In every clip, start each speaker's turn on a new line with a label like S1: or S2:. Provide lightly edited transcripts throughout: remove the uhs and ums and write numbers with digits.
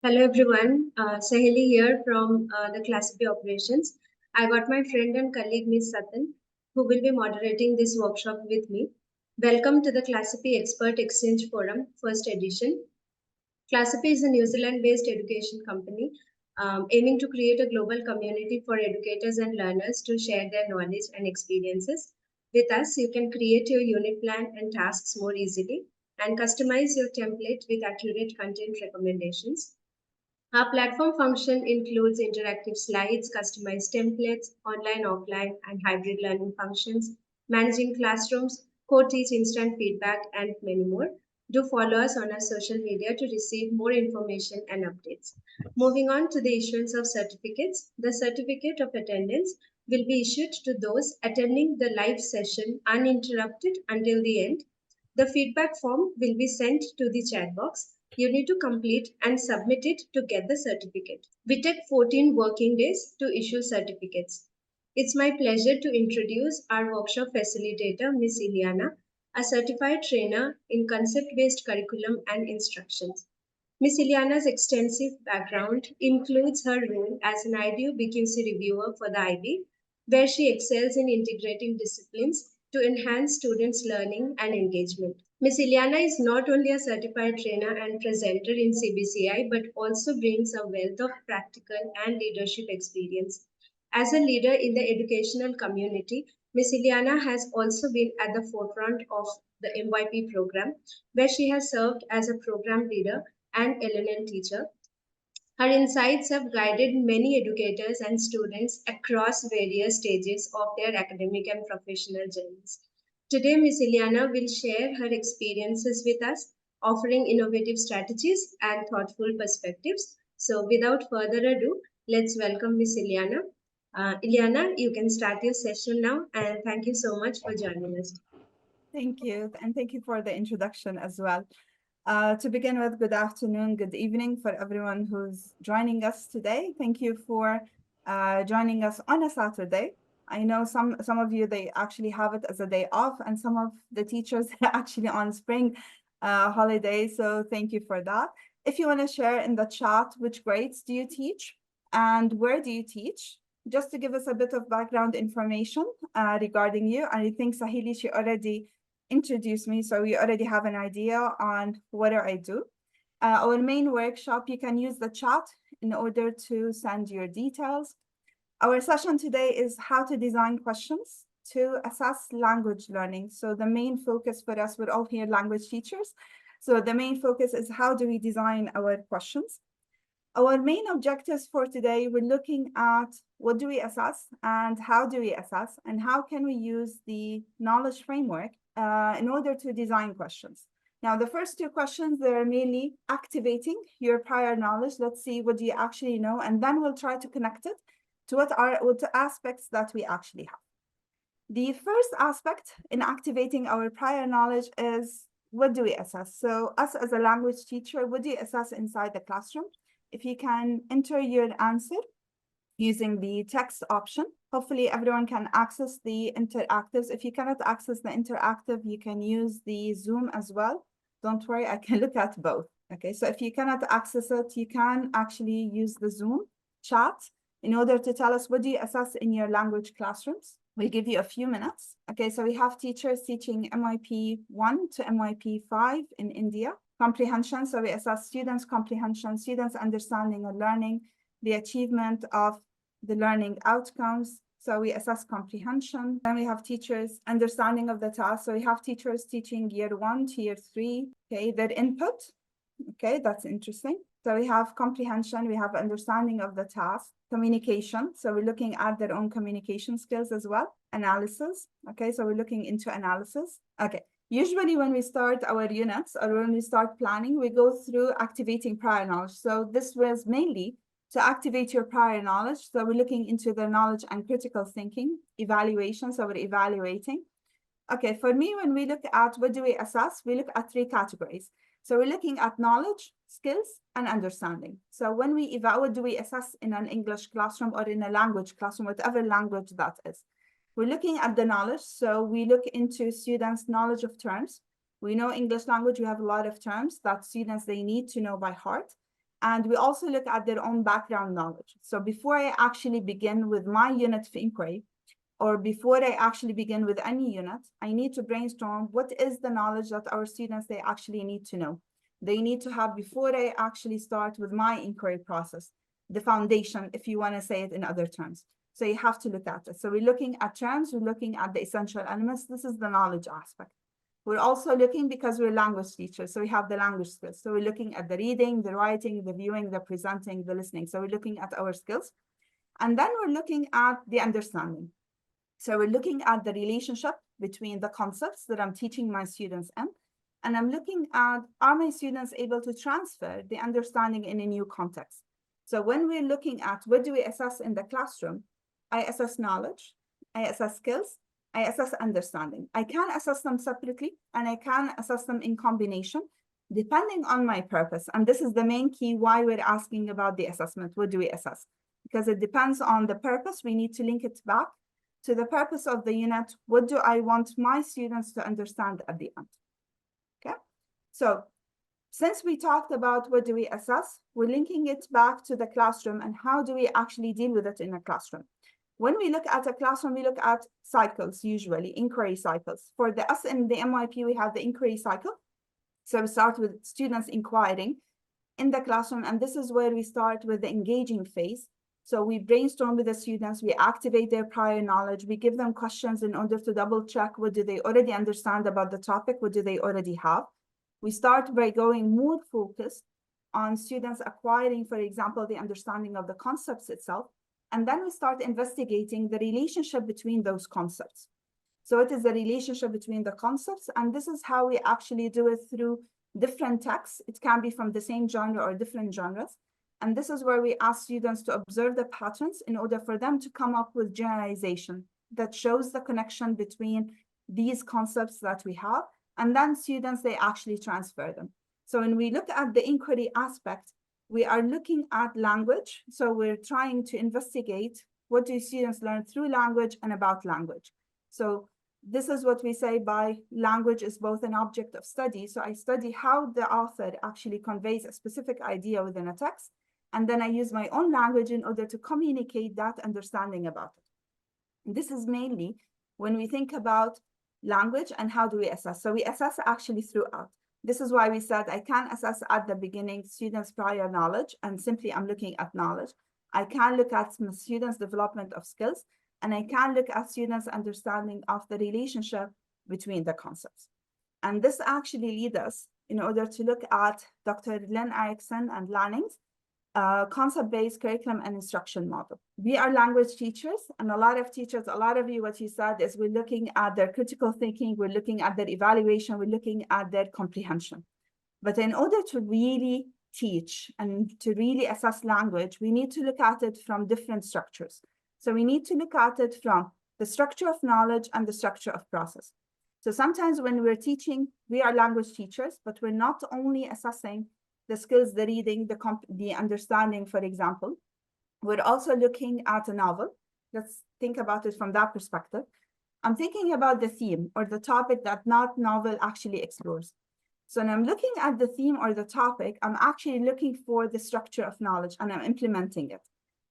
S1: Hello everyone, Sahili here from the Classcipe Operations. I got my friend and colleague Miss Satan, who will be moderating this workshop with me. Welcome to the Classcipe Expert Exchange Forum, first edition. Classcipe is a New Zealand-based education company aiming to create a global community for educators and learners to share their knowledge and experiences. With us, you can create your unit plan and tasks more easily and customize your template with accurate content recommendations. Our platform function includes interactive slides, customized templates, online, offline, and hybrid learning functions, managing classrooms, co-teach instant feedback, and many more. Do follow us on our social media to receive more information and updates. Moving on to the issuance of certificates, the certificate of attendance will be issued to those attending the live session uninterrupted until the end. The feedback form will be sent to the chat box. You need to complete and submit it to get the certificate. We take 14 working days to issue certificates. It's my pleasure to introduce our workshop facilitator, Ms. Elyana, a certified trainer in concept-based curriculum and instructions. Ms. Elyana's extensive background includes her role as an IDU BQC reviewer for the IB, where she excels in integrating disciplines to enhance students' learning and engagement. Ms. Elyana is not only a certified trainer and presenter in CBCI, but also brings a wealth of practical and leadership experience. As a leader in the educational community, Ms. Elyana has also been at the forefront of the MYP program, where she has served as a program leader and LLM teacher. Her insights have guided many educators and students across various stages of their academic and professional journeys. Today, Ms. Elyana will share her experiences with us, offering innovative strategies and thoughtful perspectives. So, without further ado, let's welcome Ms. Elyana. Elyana, you can start your session now, and thank you so much for joining us.
S2: Thank you. And thank you for the introduction as well. To begin with, good afternoon, good evening for everyone who's joining us today. Thank you for joining us on a Saturday. I know some of you, they actually have it as a day off, and some of the teachers are actually on spring holiday. So thank you for that. If you want to share in the chat, which grades do you teach and where do you teach? Just to give us a bit of background information regarding you. I think Sahili, she already introduce me, so you already have an idea on what I do. Our main workshop, you can use the chat in order to send your details. Our session today is how to design questions to assess language learning. So the main focus for us, we're all here language teachers. So the main focus is how do we design our questions? Our main objectives for today, we're looking at what do we assess and how do we assess and how can we use the knowledge framework in order to design questions. Now, the first two questions, they're mainly activating your prior knowledge. Let's see what do you actually know, and then we'll try to connect it to what the aspects that we actually have. The first aspect in activating our prior knowledge is what do we assess? So us as a language teacher, what do you assess inside the classroom? If you can enter your answer using the text option, hopefully everyone can access the interactives. If you cannot access the interactive, you can use the Zoom as well. Don't worry, I can look at both. Okay, so if you cannot access it, you can actually use the Zoom chat in order to tell us what do you assess in your language classrooms. We give you a few minutes. Okay, so we have teachers teaching MYP 1 to MYP 5 in India. Comprehension, so we assess students' comprehension, students' understanding and learning, the achievement of the learning outcomes. So we assess comprehension. Then we have teachers' understanding of the task. So we have teachers teaching year 1 to year 3, okay, their input. Okay, that's interesting. So we have comprehension, we have understanding of the task, communication. So we're looking at their own communication skills as well. Analysis. Okay, so we're looking into analysis. Okay. Usually when we start our units or when we start planning, we go through activating prior knowledge. So this was mainly to activate your prior knowledge. So we're looking into the knowledge and critical thinking, evaluation. So we're evaluating. Okay, for me, when we look at what do we assess, we look at 3 categories. So we're looking at knowledge, skills, and understanding. So when we evaluate, what do we assess in an English classroom or in a language classroom, whatever language that is? We're looking at the knowledge. So we look into students' knowledge of terms. We know English language, we have a lot of terms that students, they need to know by heart. And we also look at their own background knowledge. So before I actually begin with my unit of inquiry, or before I actually begin with any unit, I need to brainstorm what is the knowledge that our students, they actually need to know. They need to have before I actually start with my inquiry process, the foundation, if you want to say it in other terms. So you have to look at it. So we're looking at terms, we're looking at the essential elements. This is the knowledge aspect. We're also looking, because we're language teachers, so we have the language skills. So we're looking at the reading, the writing, the viewing, the presenting, the listening. So we're looking at our skills. And then we're looking at the understanding. So we're looking at the relationship between the concepts that I'm teaching my students in, and I'm looking at, are my students able to transfer the understanding in a new context? So when we're looking at what do we assess in the classroom, I assess knowledge, I assess skills, I assess understanding. I can assess them separately, and I can assess them in combination, depending on my purpose. And this is the main key why we're asking about the assessment. What do we assess? Because it depends on the purpose. We need to link it back to the purpose of the unit. What do I want my students to understand at the end? Okay, so since we talked about what do we assess, we're linking it back to the classroom and how do we actually deal with it in a classroom. When we look at a classroom, we look at cycles, usually inquiry cycles. For us in the MYP, we have the inquiry cycle. So we start with students inquiring in the classroom, and this is where we start with the engaging phase. So we brainstorm with the students, we activate their prior knowledge, we give them questions in order to double check what do they already understand about the topic, what do they already have. We start by going more focused on students acquiring, for example, the understanding of the concepts itself, and then we start investigating the relationship between those concepts. So it is the relationship between the concepts, and this is how we actually do it through different texts. It can be from the same genre or different genres. And this is where we ask students to observe the patterns in order for them to come up with generalization that shows the connection between these concepts that we have. And then students, they actually transfer them. So when we look at the inquiry aspect, we are looking at language. So we're trying to investigate what do students learn through language and about language. So this is what we say by language is both an object of study. So I study how the author actually conveys a specific idea within a text, and then I use my own language in order to communicate that understanding about it. And this is mainly when we think about language and how do we assess. So we assess actually throughout. This is why we said I can assess at the beginning students' prior knowledge, and simply I'm looking at knowledge. I can look at students' development of skills, and I can look at students' understanding of the relationship between the concepts. And this actually leads us in order to look at Dr. Len Erickson and Lanning's concept-based curriculum and instruction model. We are language teachers, and a lot of teachers, a lot of you, what you said is we're looking at their critical thinking, we're looking at their evaluation, we're looking at their comprehension. But in order to really teach and to really assess language, we need to look at it from different structures. So we need to look at it from the structure of knowledge and the structure of process. So sometimes when we're teaching, we are language teachers, but we're not only assessing the skills, the reading, the understanding, for example. We're also looking at a novel. Let's think about it from that perspective. I'm thinking about the theme or the topic that that novel actually explores. So when I'm looking at the theme or the topic, I'm actually looking for the structure of knowledge and I'm implementing it,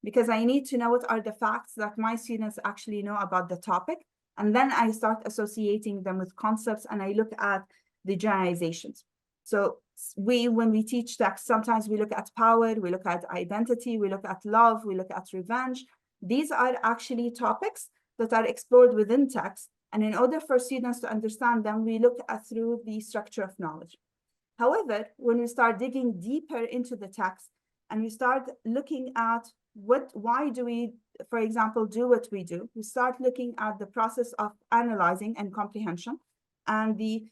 S2: because I need to know what are the facts that my students actually know about the topic. And then I start associating them with concepts and I look at the generalizations. So when we teach text, sometimes we look at power, we look at identity, we look at love, we look at revenge. These are actually topics that are explored within text. And in order for students to understand them, we look at through the structure of knowledge. However, when we start digging deeper into the text and we start looking at why do we, for example, do what we do, we start looking at the process of analyzing and comprehension and the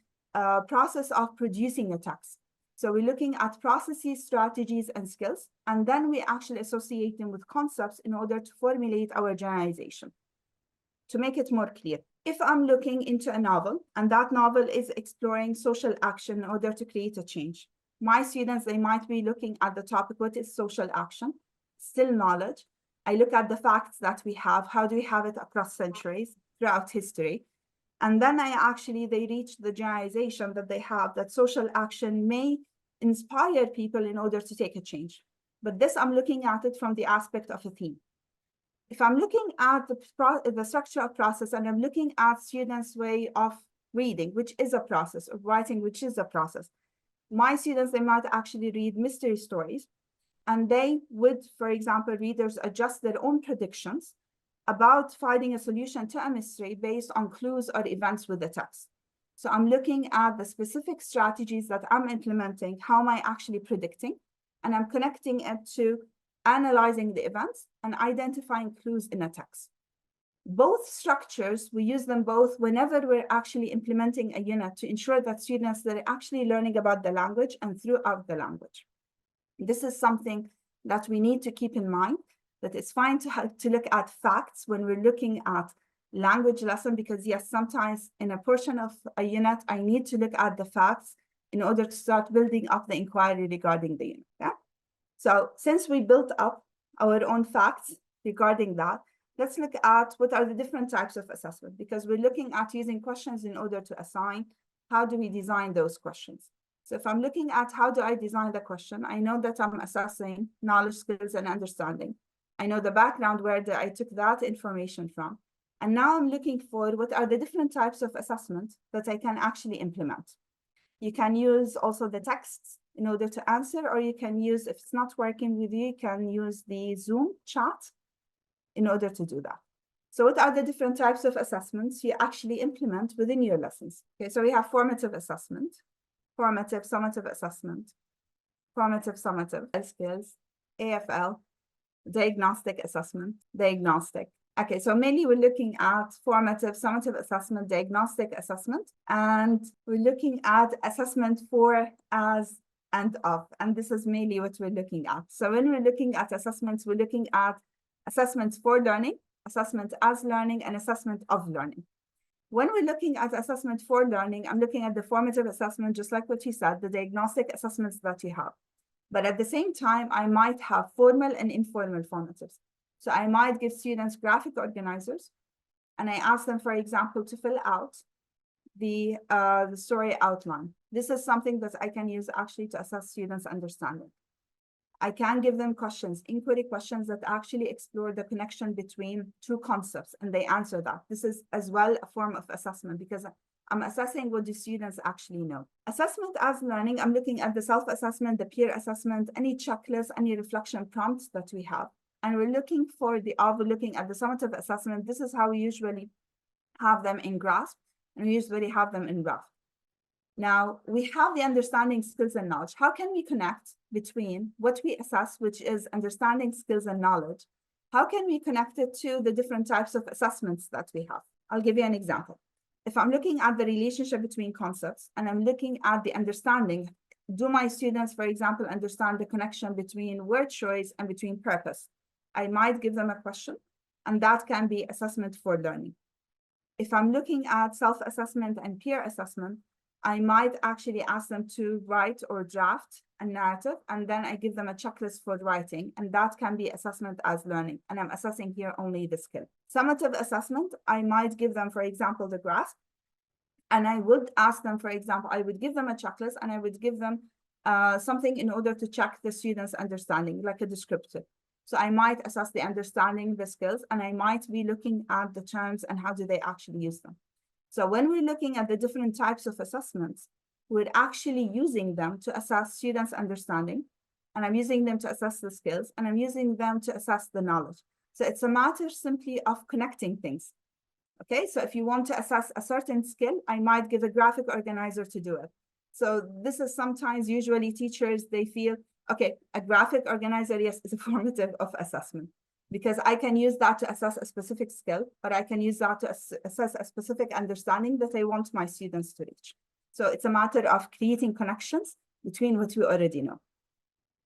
S2: process of producing a text. So we're looking at processes, strategies, and skills, and then we actually associate them with concepts in order to formulate our generalization. To make it more clear, if I'm looking into a novel, and that novel is exploring social action in order to create a change, my students, they might be looking at the topic, what is social action? Still knowledge. I look at the facts that we have, how do we have it across centuries, throughout history, and then they reach the generalization that they have that social action may inspire people in order to take a change. But this, I'm looking at it from the aspect of a theme. If I'm looking at the structure of process, and I'm looking at students' way of reading, which is a process, of writing, which is a process, my students, they might actually read mystery stories, and they would, for example, readers adjust their own predictions about finding a solution to a mystery based on clues or events with the text. So I'm looking at the specific strategies that I'm implementing, how am I actually predicting, and I'm connecting it to analyzing the events and identifying clues in a text. Both structures, we use them both whenever we're actually implementing a unit to ensure that students that are actually learning about the language and throughout the language. This is something that we need to keep in mind, that it's fine to look at facts when we're looking at language lesson, because yes, sometimes in a portion of a unit, I need to look at the facts in order to start building up the inquiry regarding the unit. Yeah? So since we built up our own facts regarding that, let's look at what are the different types of assessment, because we're looking at using questions in order to assign. How do we design those questions? So if I'm looking at how do I design the question, I know that I'm assessing knowledge, skills, and understanding. I know the background where I took that information from. And now I'm looking for what are the different types of assessment that I can actually implement. You can use also the texts in order to answer, or you can use, if it's not working with you, you can use the Zoom chat in order to do that. So what are the different types of assessments you actually implement within your lessons? Okay, so we have formative assessment, formative, summative assessment, formative, summative, skills, AFL, diagnostic assessment, diagnostic. Okay, so mainly we're looking at formative, summative assessment, diagnostic assessment, and we're looking at assessment for, as, and of, and this is mainly what we're looking at. So when we're looking at assessments, we're looking at assessments for learning, assessment as learning, and assessment of learning. When we're looking at assessment for learning, I'm looking at the formative assessment, just like what you said, the diagnostic assessments that you have. But at the same time, I might have formal and informal formatives. So I might give students graphic organizers, and I ask them, for example, to fill out the story outline. This is something that I can use actually to assess students' understanding. I can give them questions, inquiry questions that actually explore the connection between two concepts, and they answer that. This is as well a form of assessment, because I'm assessing what the students actually know. Assessment as learning, I'm looking at the self-assessment, the peer assessment, any checklist, any reflection prompts that we have. And we're looking for we're looking at the summative assessment. This is how we usually have them in GRASP, and we usually have them in RUF. Now, we have the understanding, skills, and knowledge. How can we connect between what we assess, which is understanding, skills, and knowledge? How can we connect it to the different types of assessments that we have? I'll give you an example. If I'm looking at the relationship between concepts, and I'm looking at the understanding, do my students, for example, understand the connection between word choice and between purpose? I might give them a question, and that can be assessment for learning. If I'm looking at self-assessment and peer assessment, I might actually ask them to write or draft a narrative, and then I give them a checklist for writing, and that can be assessment as learning. And I'm assessing here only the skill. Summative assessment, I might give them, for example, the grasp, and I would ask them, for example, I would give them a checklist, and I would give them something in order to check the student's understanding, like a descriptive. So I might assess the understanding, the skills, and I might be looking at the terms and how do they actually use them. So when we're looking at the different types of assessments, we're actually using them to assess students' understanding, and I'm using them to assess the skills, and I'm using them to assess the knowledge. So it's a matter simply of connecting things. Okay, so if you want to assess a certain skill, I might give a graphic organizer to do it. So this is sometimes, usually teachers, they feel, okay, a graphic organizer, yes, is a formative of assessment, because I can use that to assess a specific skill, or I can use that to assess a specific understanding that I want my students to reach. So it's a matter of creating connections between what we already know.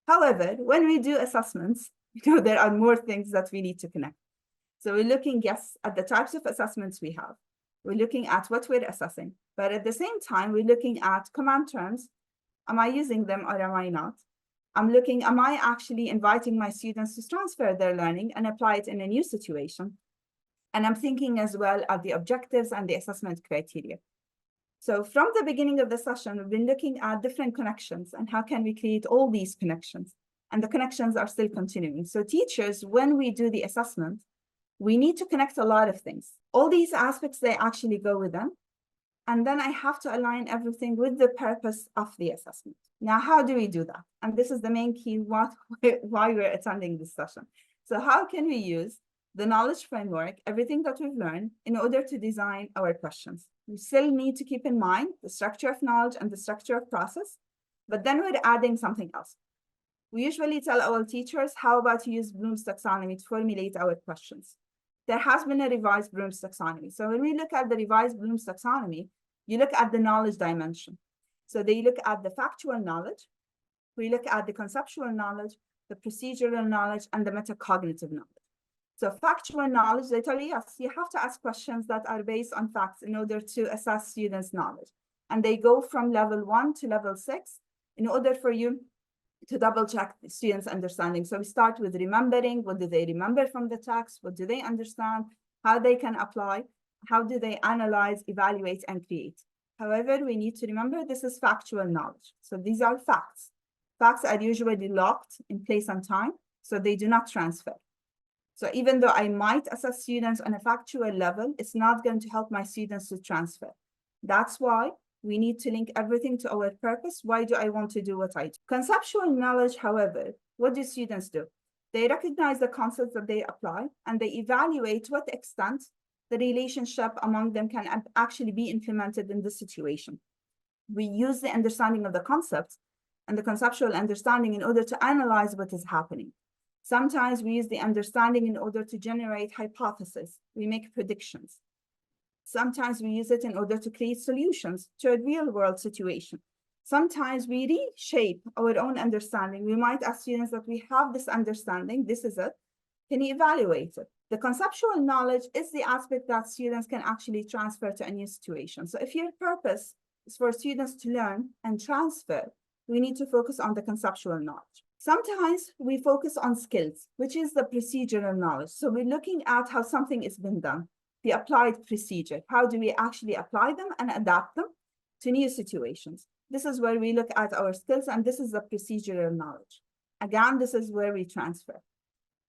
S2: However, when we do assessments, there are more things that we need to connect. So we're looking, yes, at the types of assessments we have. We're looking at what we're assessing, but at the same time, we're looking at command terms. Am I using them or am I not? I'm looking, am I actually inviting my students to transfer their learning and apply it in a new situation? And I'm thinking as well at the objectives and the assessment criteria. So from the beginning of the session, we've been looking at different connections and how can we create all these connections. and the connections are still continuing. So teachers, when we do the assessment, we need to connect a lot of things. All these aspects, they actually go with them. And then I have to align everything with the purpose of the assessment. Now, how do we do that? And this is the main key why we're attending this session. So how can we use the knowledge framework, everything that we've learned, in order to design our questions? We still need to keep in mind the structure of knowledge and the structure of process, but then we're adding something else. We usually tell our teachers, how about you use Bloom's taxonomy to formulate our questions? There has been a revised Bloom's taxonomy. So when we look at the revised Bloom's taxonomy, you look at the knowledge dimension. So they look at the factual knowledge, we look at the conceptual knowledge, the procedural knowledge, and the metacognitive knowledge. So factual knowledge, they tell you, yes, you have to ask questions that are based on facts in order to assess students' knowledge. And they go from level 1 to level 6 in order for you to double check the students' understanding. So we start with remembering. What do they remember from the text? What do they understand? How they can apply? How do they analyze, evaluate, and create? However, we need to remember this is factual knowledge. So these are facts. Facts are usually locked in place and time, so they do not transfer. So even though I might assess students on a factual level, it's not going to help my students to transfer. That's why we need to link everything to our purpose. Why do I want to do what I do? Conceptual knowledge, however, what do students do? They recognize the concepts that they apply, and they evaluate to what extent the relationship among them can actually be implemented in this situation. We use the understanding of the concepts and the conceptual understanding in order to analyze what is happening. Sometimes we use the understanding in order to generate hypotheses. We make predictions. Sometimes we use it in order to create solutions to a real-world situation. Sometimes we reshape our own understanding. We might ask students that we have this understanding, this is it. Can you evaluate it? The conceptual knowledge is the aspect that students can actually transfer to a new situation. So if your purpose is for students to learn and transfer, we need to focus on the conceptual knowledge. Sometimes we focus on skills, which is the procedural knowledge. So we're looking at how something is being done, the applied procedure. How do we actually apply them and adapt them to new situations? This is where we look at our skills, and this is the procedural knowledge. Again, this is where we transfer.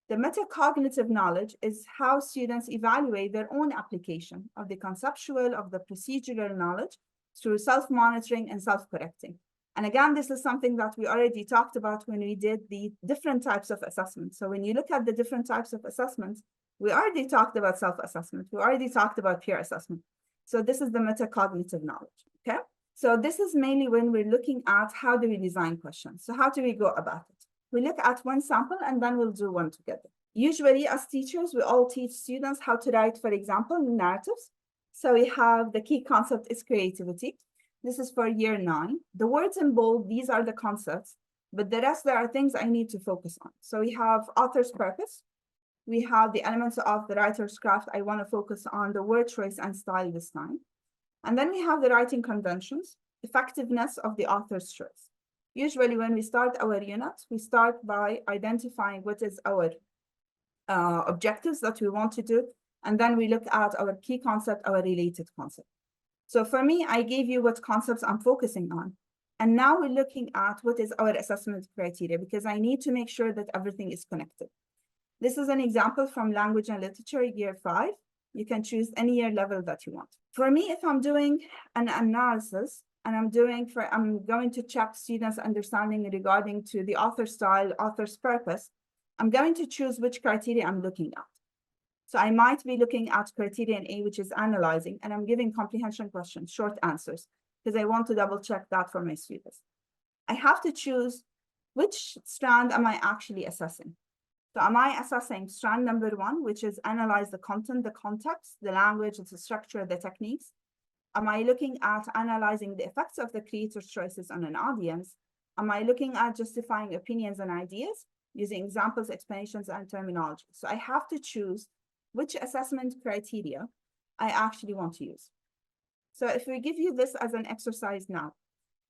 S2: The metacognitive knowledge is how students evaluate their own application of the conceptual, of the procedural knowledge through self-monitoring and self-correcting. And again, this is something that we already talked about when we did the different types of assessments. So when you look at the different types of assessments, we already talked about self-assessment. We already talked about peer assessment. So this is the metacognitive knowledge, okay? So this is mainly when we're looking at how do we design questions. So how do we go about it? We look at one sample and then we'll do one together. Usually as teachers, we all teach students how to write, for example, narratives. So we have the key concept is creativity. This is for year 9. The words in bold, these are the concepts, but the rest, there are things I need to focus on. So we have author's purpose. We have the elements of the writer's craft. I want to focus on the word choice and style this time. And then we have the writing conventions, effectiveness of the author's choice. Usually when we start our unit, we start by identifying what is our objectives that we want to do. And then we look at our key concept, our related concept. So for me, I gave you what concepts I'm focusing on. And now we're looking at what is our assessment criteria, because I need to make sure that everything is connected. This is an example from language and literature, year 5. You can choose any year level that you want. For me, if I'm doing an analysis and I'm going to check students' understanding regarding to the author's style, author's purpose, I'm going to choose which criteria I'm looking at. So I might be looking at criterion A, which is analyzing, and I'm giving comprehension questions, short answers, because I want to double check that for my students. I have to choose which strand am I actually assessing. So am I assessing strand number 1, which is analyze the content, the context, the language, the structure, the techniques? Am I looking at analyzing the effects of the creator's choices on an audience? Am I looking at justifying opinions and ideas using examples, explanations, and terminology? So I have to choose which assessment criteria I actually want to use. So if we give you this as an exercise now,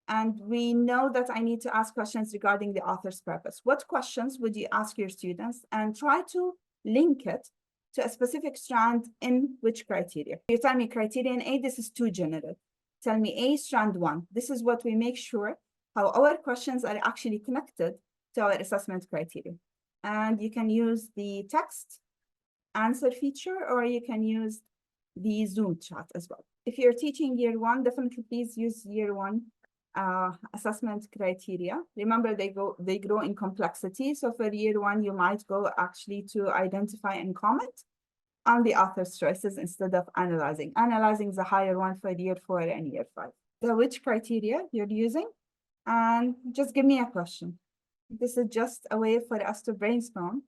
S2: and we know that I need to ask questions regarding the author's purpose, what questions would you ask your students, and try to link it to a specific strand in which criteria? You tell me criterion A, this is too general. Tell me A, strand 1. This is what we make sure how our questions are actually connected to our assessment criteria. And you can use the text answer feature, or you can use the Zoom chat as well. If you're teaching year one, definitely please use year one assessment criteria. Remember, they grow in complexity. So for year one, you might go actually to identify and comment on the author's choices instead of analyzing. Analyzing is a higher one for year 4 and year 5. So which criteria you're using, and just give me a question. This is just a way for us to brainstorm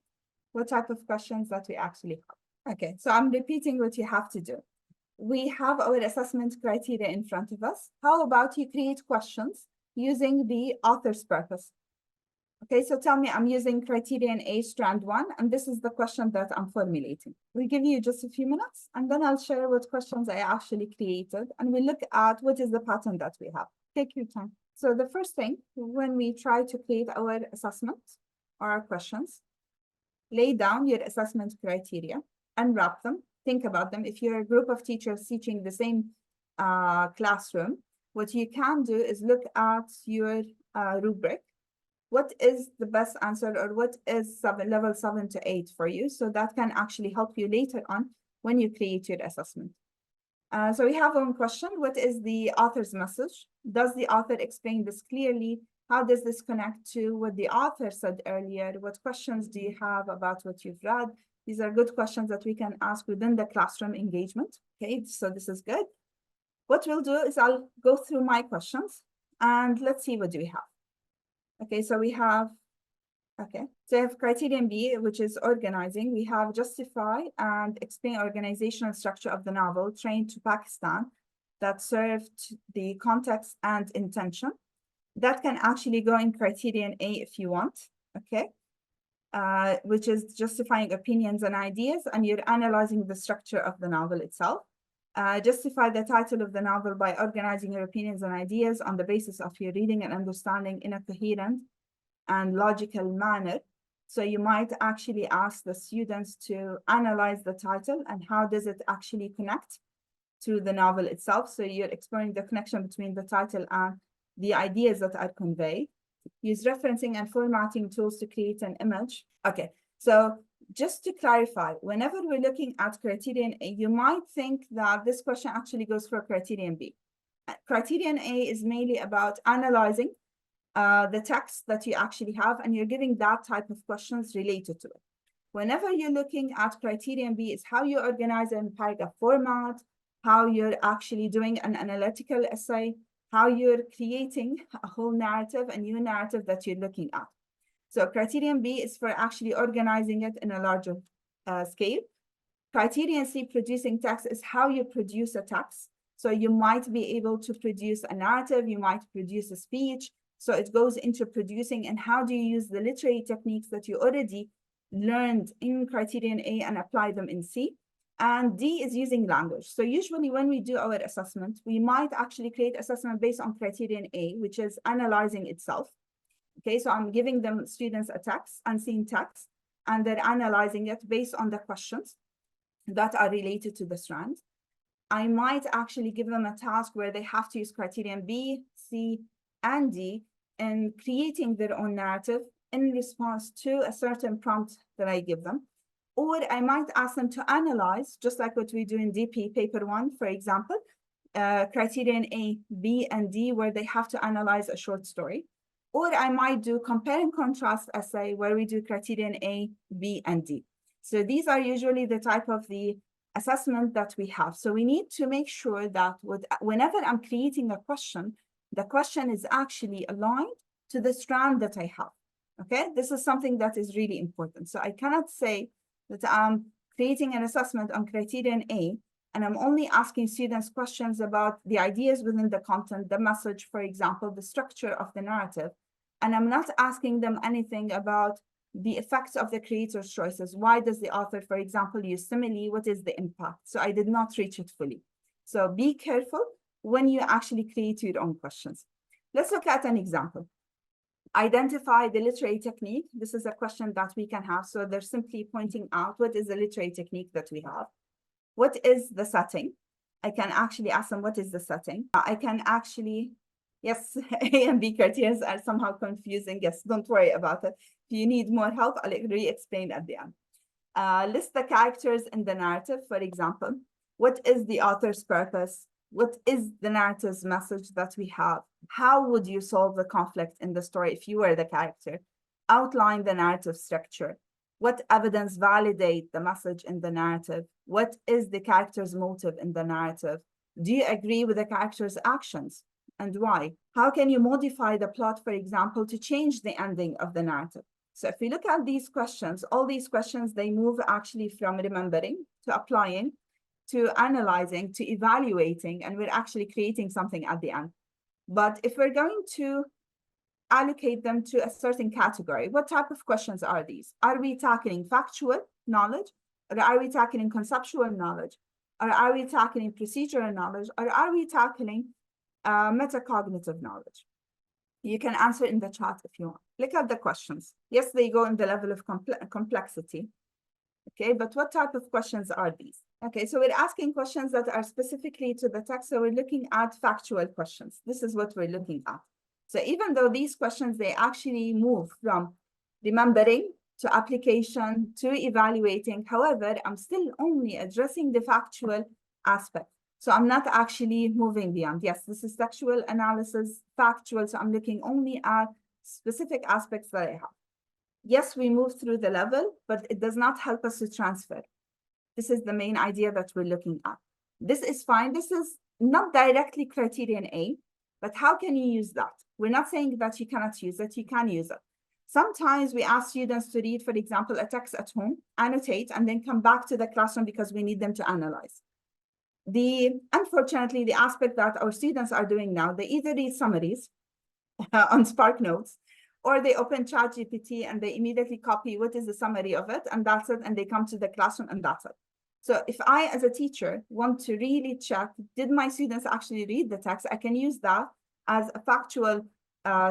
S2: what type of questions that we actually have. Okay, so I'm repeating what you have to do. We have our assessment criteria in front of us. How about you create questions using the author's purpose? Okay, so tell me, I'm using criterion A strand 1, and this is the question that I'm formulating. We'll give you just a few minutes, and then I'll share what questions I actually created, and we'll look at what is the pattern that we have. Take your time. So the first thing, when we try to create our assessment or our questions, lay down your assessment criteria, unwrap them, think about them. If you're a group of teachers teaching the same classroom, what you can do is look at your rubric. What is the best answer, or what is level 7 to 8 for you? So that can actually help you later on when you create your assessment. So we have one question. What is the author's message? Does the author explain this clearly? How does this connect to what the author said earlier? What questions do you have about what you've read? These are good questions that we can ask within the classroom engagement. Okay, so this is good. What we'll do is I'll go through my questions, and let's see what do we have. Okay, so we have, so we have criterion B, which is organizing. We have justify and explain organizational structure of the novel, trained to Pakistan, that served the context and intention. That can actually go in criterion A if you want, okay? Which is justifying opinions and ideas, and you're analyzing the structure of the novel itself. Justify the title of the novel by organizing your opinions and ideas on the basis of your reading and understanding in a coherent and logical manner. So you might actually ask the students to analyze the title and how does it actually connect to the novel itself. So you're exploring the connection between the title and the ideas that are conveyed. Use referencing and formatting tools to create an image. Okay, so just to clarify, whenever we're looking at criterion A, you might think that this question actually goes for criterion B. Criterion A is mainly about analyzing the text that you actually have, and you're giving that type of questions related to it. Whenever you're looking at criterion B, is how you organize in paragraph format, how you're actually doing an analytical essay, how you're creating a whole narrative, a new narrative that you're looking at. So criterion B is for actually organizing it in a larger scale. Criterion C, producing text, is how you produce a text. So you might be able to produce a narrative, you might produce a speech. So it goes into producing, and how do you use the literary techniques that you already learned in criterion A and apply them in C. And D is using language. So usually when we do our assessment, we might actually create assessment based on criterion A, which is analyzing itself. Okay, so I'm giving them students a text, unseen text, and they're analyzing it based on the questions that are related to the strand. I might actually give them a task where they have to use criterion B, C, and D in creating their own narrative in response to a certain prompt that I give them. Or I might ask them to analyze, just like what we do in DP paper 1, for example, criterion A, B, and D, where they have to analyze a short story. Or I might do compare and contrast essay, where we do criterion A, B, and D. So these are usually the type of the assessment that we have. So we need to make sure that whenever I'm creating a question, the question is actually aligned to the strand that I have. Okay, this is something that is really important. So I cannot say that I'm creating an assessment on criterion A, and I'm only asking students questions about the ideas within the content, the message, for example, the structure of the narrative, and I'm not asking them anything about the effects of the creator's choices. Why does the author, for example, use simile? What is the impact? So I did not reach it fully. So be careful when you actually create your own questions. Let's look at an example. Identify the literary technique. This is a question that we can have. So they're simply pointing out what is the literary technique that we have. What is the setting? I can actually ask them, what is the setting? I can actually, Yes, A and B criteria are somehow confusing. Yes, don't worry about it. If you need more help, I'll re-explain at the end. List the characters in the narrative, for example. What is the author's purpose? What is the narrative's message that we have? How would you solve the conflict in the story if you were the character? Outline the narrative structure. What evidence validate the message in the narrative? What is the character's motive in the narrative? Do you agree with the character's actions and why? How can you modify the plot, for example, to change the ending of the narrative? So if we look at these questions, all these questions, they move actually from remembering to applying to analyzing to evaluating, and we're actually creating something at the end. But if we're going to allocate them to a certain category, what type of questions are these? Are we tackling factual knowledge? Or are we tackling conceptual knowledge? Or are we tackling procedural knowledge? Or are we tackling metacognitive knowledge? You can answer in the chat if you want. Look at the questions. Yes, they go in the level of complexity. Okay, but what type of questions are these? Okay, so we're asking questions that are specifically to the text. So we're looking at factual questions. This is what we're looking at. So even though these questions, they actually move from remembering to application to evaluating. However, I'm still only addressing the factual aspect. So I'm not actually moving beyond. Yes, this is textual analysis, factual. So I'm looking only at specific aspects that I have. Yes, we move through the level, but it does not help us to transfer. This is the main idea that we're looking at. This is fine. This is not directly criterion A, but how can you use that? We're not saying that you cannot use it, you can use it. Sometimes we ask students to read, for example, a text at home, annotate, and then come back to the classroom because we need them to analyze. Unfortunately, the aspect that our students are doing now, they either read summaries on Spark Notes, or they open ChatGPT and they immediately copy what is the summary of it, and that's it, and they come to the classroom and that's it. So if I, as a teacher, want to really check, did my students actually read the text, I can use that as a factual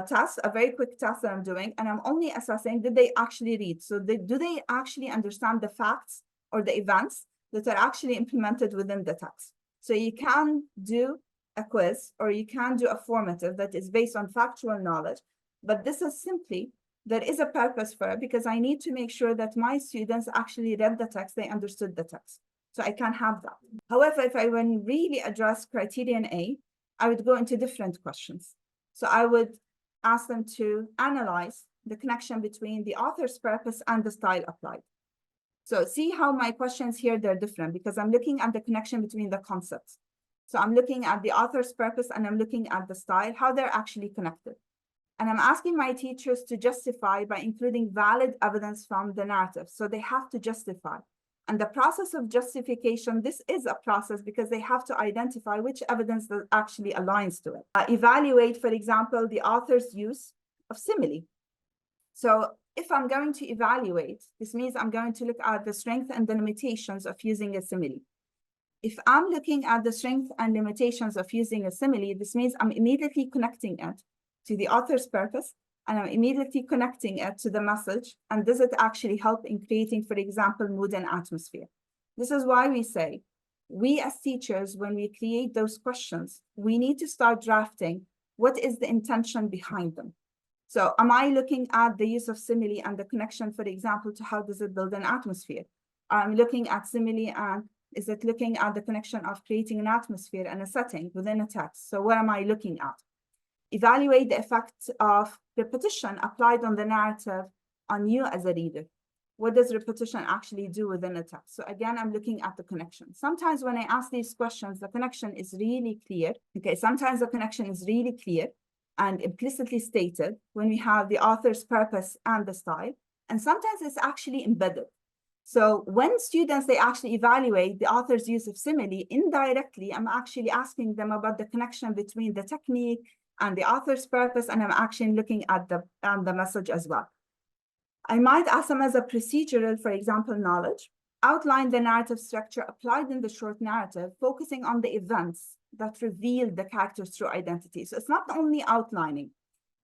S2: test, a very quick test that I'm doing, and I'm only assessing, did they actually read? So do they actually understand the facts or the events that are actually implemented within the text? So you can do a quiz, or you can do a formative that is based on factual knowledge, but this is simply, there is a purpose for it because I need to make sure that my students actually read the text, they understood the text. So I can have that. However, if I want to really address criterion A, I would go into different questions. So I would ask them to analyze the connection between the author's purpose and the style applied. So see how my questions here, they're different because I'm looking at the connection between the concepts. So I'm looking at the author's purpose and I'm looking at the style, how they're actually connected. And I'm asking my teachers to justify by including valid evidence from the narrative. So they have to justify. And the process of justification, this is a process because they have to identify which evidence that actually aligns to it. Evaluate, for example, the author's use of simile. So if I'm going to evaluate, this means I'm going to look at the strength and the limitations of using a simile. If I'm looking at the strength and limitations of using a simile, this means I'm immediately connecting it to the author's purpose, and I'm immediately connecting it to the message. And does it actually help in creating, for example, mood and atmosphere? This is why we say, we as teachers, when we create those questions, we need to start drafting what is the intention behind them. So am I looking at the use of simile and the connection, for example, to how does it build an atmosphere? I'm looking at simile and is it looking at the connection of creating an atmosphere and a setting within a text? So what am I looking at? Evaluate the effect of repetition applied on the narrative on you as a reader. What does repetition actually do within a text? So again, I'm looking at the connection. Sometimes when I ask these questions, the connection is really clear. Okay, sometimes the connection is really clear and implicitly stated when we have the author's purpose and the style. And sometimes it's actually embedded. So when students, they actually evaluate the author's use of simile, indirectly, I'm actually asking them about the connection between the technique and the author's purpose, and I'm actually looking at the message as well. I might ask them as a procedural, for example, knowledge, outline the narrative structure applied in the short narrative, focusing on the events that reveal the character's true identity. So it's not only outlining.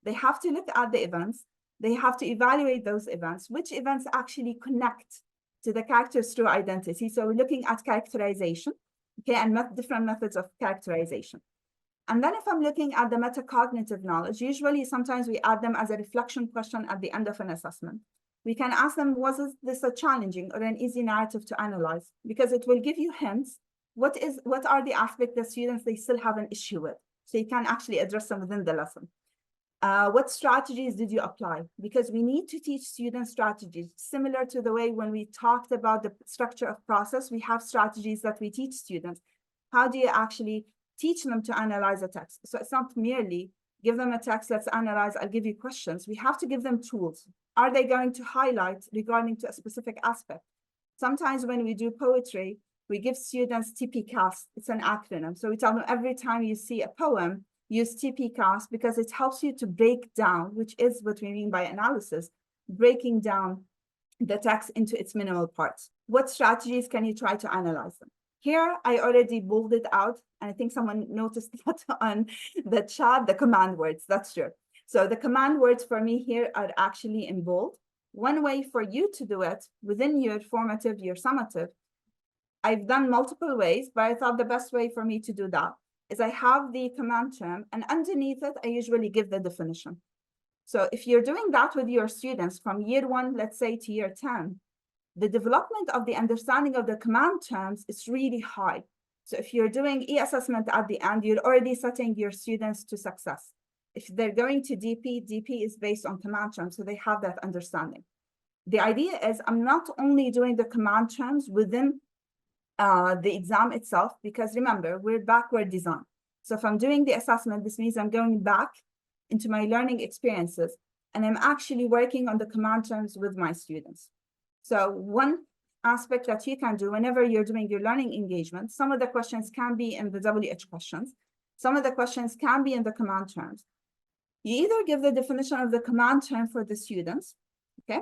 S2: They have to look at the events. They have to evaluate those events, which events actually connect to the character's true identity. So we're looking at characterization, okay, and different methods of characterization. And then if I'm looking at the metacognitive knowledge, usually sometimes we add them as a reflection question at the end of an assessment. We can ask them, was this a challenging or an easy narrative to analyze? Because it will give you hints. What are the aspects that students, they still have an issue with? So you can actually address them within the lesson. What strategies did you apply? Because we need to teach students strategies, similar to the way when we talked about the structure of process, we have strategies that we teach students. How do you actually teach them to analyze a text? So it's not merely give them a text, let's analyze, I'll give you questions. We have to give them tools. Are they going to highlight regarding to a specific aspect? Sometimes when we do poetry, we give students TPCAST, it's an acronym. So we tell them every time you see a poem, use TPCAST because it helps you to break down, which is what we mean by analysis, breaking down the text into its minimal parts. What strategies can you try to analyze them? Here, I already bolded out, and I think someone noticed that on the chat, the command words, that's true. So the command words for me here are actually in bold. One way for you to do it within your formative, your summative, I've done multiple ways, but I thought the best way for me to do that is I have the command term, and underneath it, I usually give the definition. So if you're doing that with your students from year 1, let's say, to year 10, the development of the understanding of the command terms is really high. So if you're doing e-assessment at the end, you're already setting your students to success. If they're going to DP is based on command terms, so they have that understanding. The idea is I'm not only doing the command terms within the exam itself, because remember, we're backward design. So if I'm doing the assessment, this means I'm going back into my learning experiences, and I'm actually working on the command terms with my students. So one aspect that you can do whenever you're doing your learning engagement, some of the questions can be in the WH questions. Some of the questions can be in the command terms. You either give the definition of the command term for the students, okay?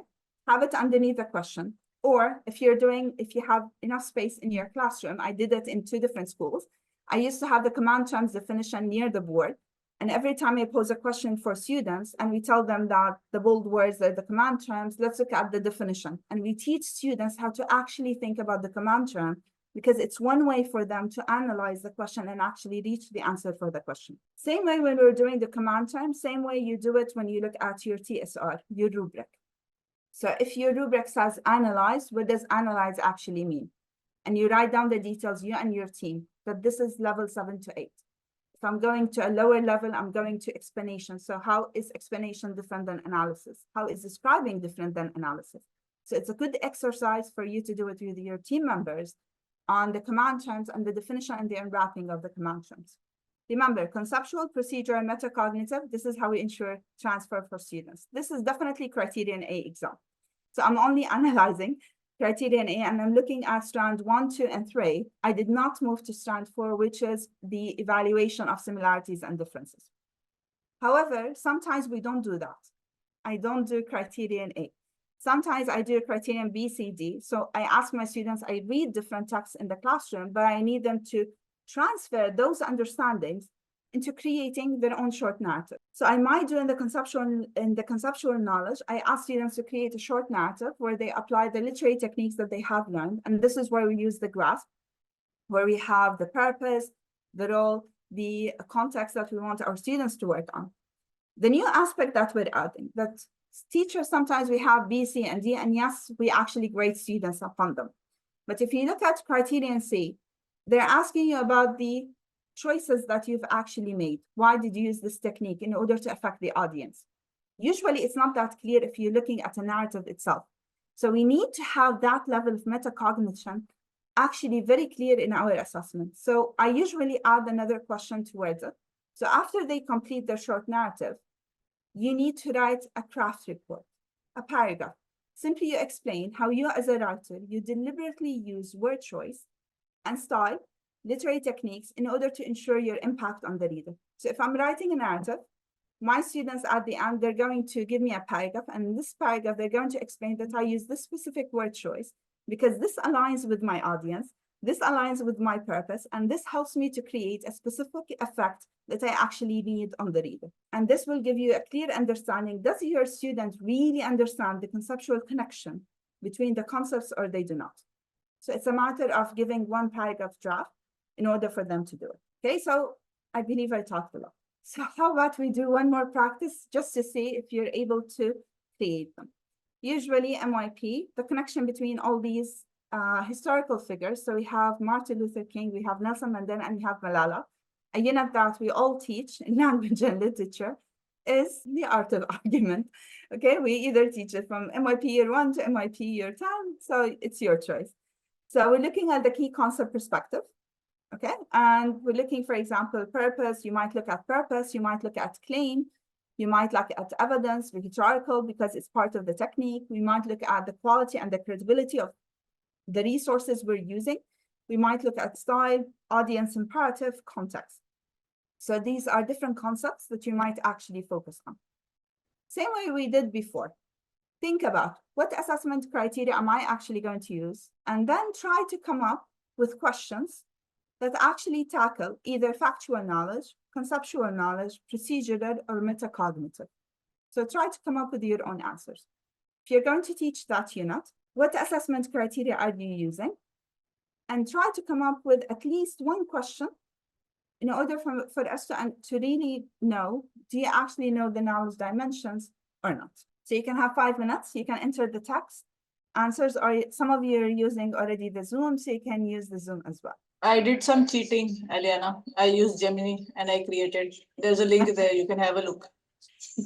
S2: Have it underneath the question. Or if you have enough space in your classroom, I did it in 2 different schools. I used to have the command terms definition near the board. And every time I pose a question for students and we tell them that the bold words are the command terms, let's look at the definition. And we teach students how to actually think about the command term, because it's one way for them to analyze the question and actually reach the answer for the question. Same way when we're doing the command term, same way you do it when you look at your TSR, your rubric. So if your rubric says analyze, what does analyze actually mean? And you write down the details, you and your team, that this is level 7 to 8. If I'm going to a lower level, I'm going to explanation. So how is explanation different than analysis? How is describing different than analysis? So it's a good exercise for you to do it with your team members on the command terms and the definition and the unwrapping of the command terms. Remember, conceptual, procedural, metacognitive, this is how we ensure transfer for students. This is definitely criterion A exam. So I'm only analyzing criterion A, and I'm looking at strand 1, 2, and 3. I did not move to strand 4, which is the evaluation of similarities and differences. However, sometimes we don't do that. I don't do criterion A. Sometimes I do criterion B, C, D. So I ask my students, I read different texts in the classroom, but I need them to transfer those understandings into creating their own short narrative. So I might do in the conceptual knowledge, I ask students to create a short narrative where they apply the literary techniques that they have learned. And this is where we use the grasp, where we have the purpose, the role, the context that we want our students to work on. The new aspect that we're adding, that teachers, sometimes we have B, C, and D, and yes, we actually grade students upon them. But if you look at criterion C, they're asking you about the choices that you've actually made. Why did you use this technique in order to affect the audience? Usually it's not that clear if you're looking at a narrative itself. So we need to have that level of metacognition actually very clear in our assessment. So I usually add another question towards it. So after they complete their short narrative, you need to write a craft report, a paragraph. Simply you explain how you as a writer, you deliberately use word choice and style, literary techniques in order to ensure your impact on the reader. So if I'm writing a narrative, my students at the end, they're going to give me a paragraph, and in this paragraph, they're going to explain that I use this specific word choice because this aligns with my audience, this aligns with my purpose, and this helps me to create a specific effect that I actually need on the reader. And this will give you a clear understanding. Does your student really understand the conceptual connection between the concepts, or they do not? So it's a matter of giving one paragraph draft in order for them to do it. Okay, so I believe I talked a lot. So how about we do one more practice just to see if you're able to create them. Usually MYP, the connection between all these historical figures. So we have Martin Luther King, we have Nelson Mandela, and we have Malala. A unit that we all teach in language and literature is the art of argument. Okay, we either teach it from MYP year 1 to MYP year 10, so it's your choice. So we're looking at the key concept perspective. Okay, and we're looking, for example, purpose. You might look at purpose, you might look at claim, you might look at evidence, rhetorical, because it's part of the technique. We might look at the quality and the credibility of the resources we're using. We might look at style, audience imperative, context. So these are different concepts that you might actually focus on. Same way we did before. Think about what assessment criteria am I actually going to use, and then try to come up with questions that actually tackle either factual knowledge, conceptual knowledge, procedural, or metacognitive. So try to come up with your own answers. If you're going to teach that unit, what assessment criteria are you using? And try to come up with at least one question in order for us to really know, do you actually know the knowledge dimensions or not? So you can have 5 minutes, you can enter the text answers, or some of you are using already the Zoom, so you can use the Zoom as well.
S3: I did some cheating, Elyana. I used Gemini and I created. There's a link there. You can have a look.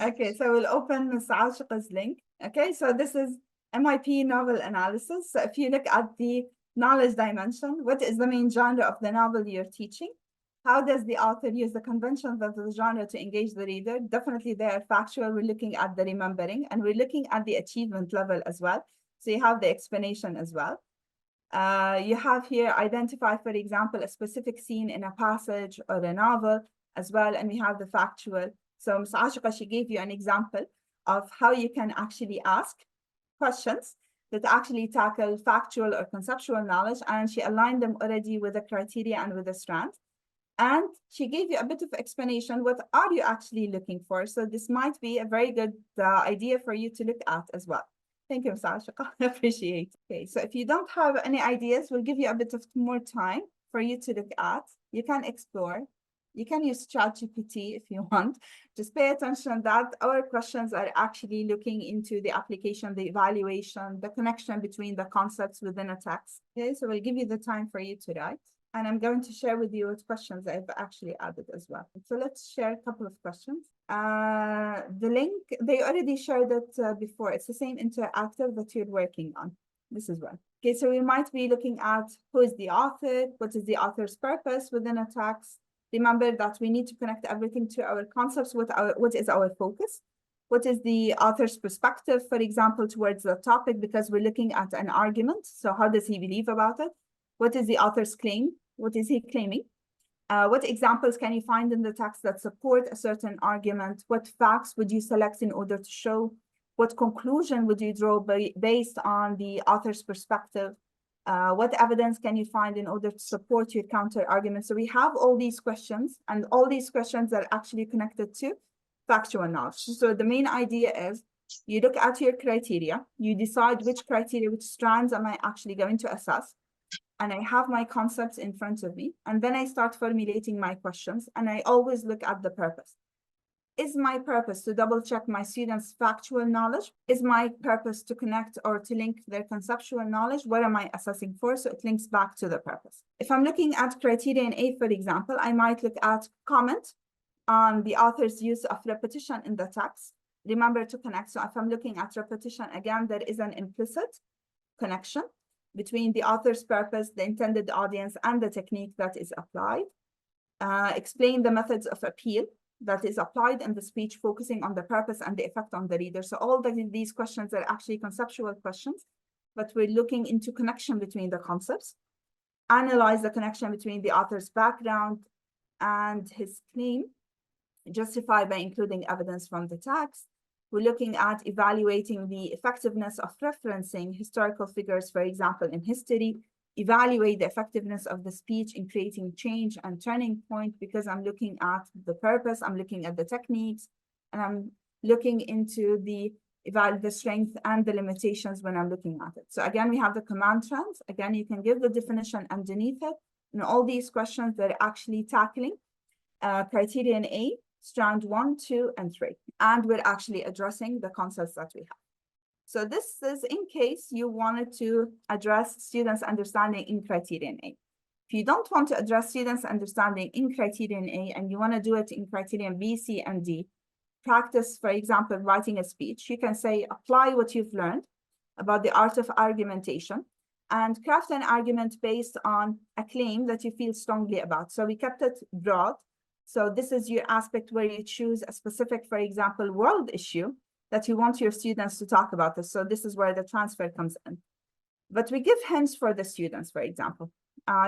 S2: Okay, so we'll open Ms. Ashiqa's link. Okay, so this is MIP novel analysis. So if you look at the knowledge dimension, what is the main genre of the novel you're teaching? How does the author use the conventions of the genre to engage the reader? Definitely they are factual. We're looking at the remembering, and we're looking at the achievement level as well. So you have the explanation as well. You have here identify, for example, a specific scene in a passage or a novel as well, and we have the factual. So Ms. Ashiqa, she gave you an example of how you can actually ask questions that actually tackle factual or conceptual knowledge, and she aligned them already with the criteria and with the strand. And she gave you a bit of explanation, what are you actually looking for? So this might be a very good idea for you to look at as well. Thank you, Ms. Ashiqa. I appreciate it. Okay, so if you don't have any ideas, we'll give you a bit of more time for you to look at. You can explore. You can use ChatGPT if you want. Just pay attention that our questions are actually looking into the application, the evaluation, the connection between the concepts within a text. Okay, so we'll give you the time for you to write. And I'm going to share with you what questions I've actually added as well. So let's share a couple of questions. The link, they already shared it before. It's the same interactive that you're working on. This is one. Okay, so we might be looking at who is the author, what is the author's purpose within a text. Remember that we need to connect everything to our concepts, what is our focus. What is the author's perspective, for example, towards the topic, because we're looking at an argument. So how does he believe about it? What is the author's claim? What is he claiming? What examples can you find in the text that support a certain argument? What facts would you select in order to show? What conclusion would you draw based on the author's perspective? What evidence can you find in order to support your counter argument? So we have all these questions, and all these questions are actually connected to factual knowledge. So the main idea is you look at your criteria, you decide which criteria, which strands am I actually going to assess, and I have my concepts in front of me, and then I start formulating my questions, and I always look at the purpose. Is my purpose to double check my students' factual knowledge? Is my purpose to connect or to link their conceptual knowledge? What am I assessing for? So it links back to the purpose. If I'm looking at criterion A, for example, I might look at comment on the author's use of repetition in the text. Remember to connect. So if I'm looking at repetition, again, there is an implicit connection between the author's purpose, the intended audience, and the technique that is applied. Explain the methods of appeal that is applied in the speech, focusing on the purpose and the effect on the reader. So all these questions are actually conceptual questions, but we're looking into connection between the concepts. Analyze the connection between the author's background and his claim, justify by including evidence from the text. We're looking at evaluating the effectiveness of referencing historical figures, for example, in history. Evaluate the effectiveness of the speech in creating change and turning point, because I'm looking at the purpose, I'm looking at the techniques, and I'm looking into the strength and the limitations when I'm looking at it. So again, we have the command trends. Again, you can give the definition underneath it. And all these questions, they're actually tackling criterion A, strand 1, 2, and 3. And we're actually addressing the concepts that we have. So this is in case you wanted to address students' understanding in criterion A. If you don't want to address students' understanding in criterion A and you want to do it in criterion B, C, and D, practice, for example, writing a speech, you can say, apply what you've learned about the art of argumentation and craft an argument based on a claim that you feel strongly about. So we kept it broad. So this is your aspect where you choose a specific, for example, world issue that you want your students to talk about this. So this is where the transfer comes in. But we give hints for the students, for example.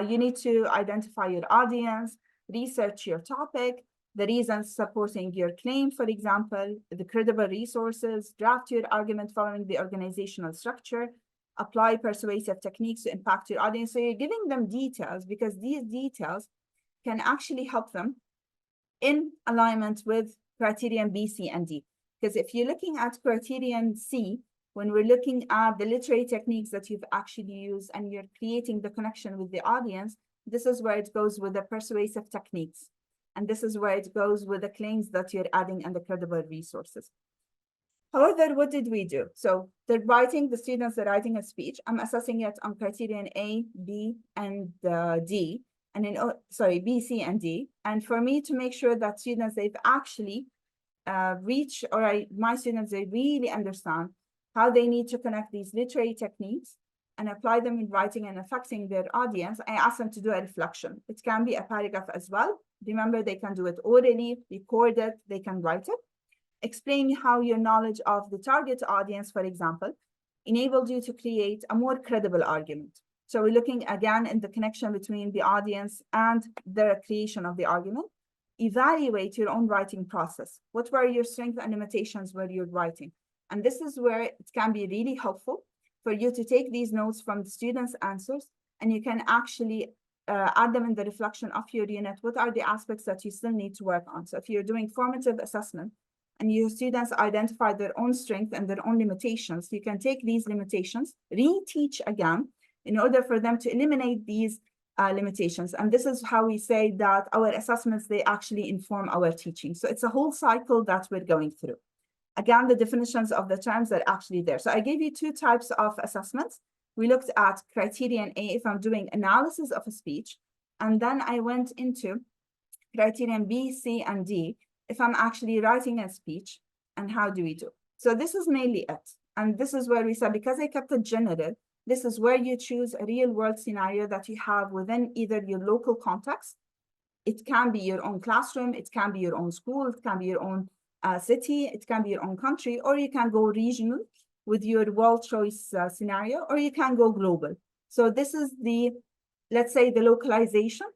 S2: You need to identify your audience, research your topic, the reasons supporting your claim, for example, the credible resources, draft your argument following the organizational structure, apply persuasive techniques to impact your audience. So you're giving them details because these details can actually help them in alignment with criterion B, C, and D. Because if you're looking at criterion C, when we're looking at the literary techniques that you've actually used and you're creating the connection with the audience, this is where it goes with the persuasive techniques. And this is where it goes with the claims that you're adding and the credible resources. However, what did we do? So the students are writing a speech. I'm assessing it on criterion A, B, and D. And in, B, C, and D. And for me to make sure that students, they've actually my students, they really understand how they need to connect these literary techniques and apply them in writing and affecting their audience, I ask them to do a reflection. It can be a paragraph as well. Remember, they can do it orally, record it, they can write it. Explain how your knowledge of the target audience, for example, enabled you to create a more credible argument. So we're looking again in the connection between the audience and the creation of the argument. Evaluate your own writing process. What were your strengths and limitations when you're writing? And this is where it can be really helpful for you to take these notes from the students' answers, and you can actually add them in the reflection of your unit. What are the aspects that you still need to work on? So if you're doing formative assessment and your students identify their own strengths and their own limitations, you can take these limitations, reteach again, in order for them to eliminate these limitations. And this is how we say that our assessments, they actually inform our teaching. So it's a whole cycle that we're going through. Again, the definitions of the terms are actually there. So I gave you two types of assessments. We looked at criterion A if I'm doing analysis of a speech, and then I went into criterion B, C, and D if I'm actually writing a speech, and how do we do? So this is mainly it. And this is where we said, because I kept it general, this is where you choose a real world scenario that you have within either your local context. It can be your own classroom, it can be your own school, it can be your own city, it can be your own country, or you can go regional with your world choice scenario, or you can go global. So this is the, let's say, the localization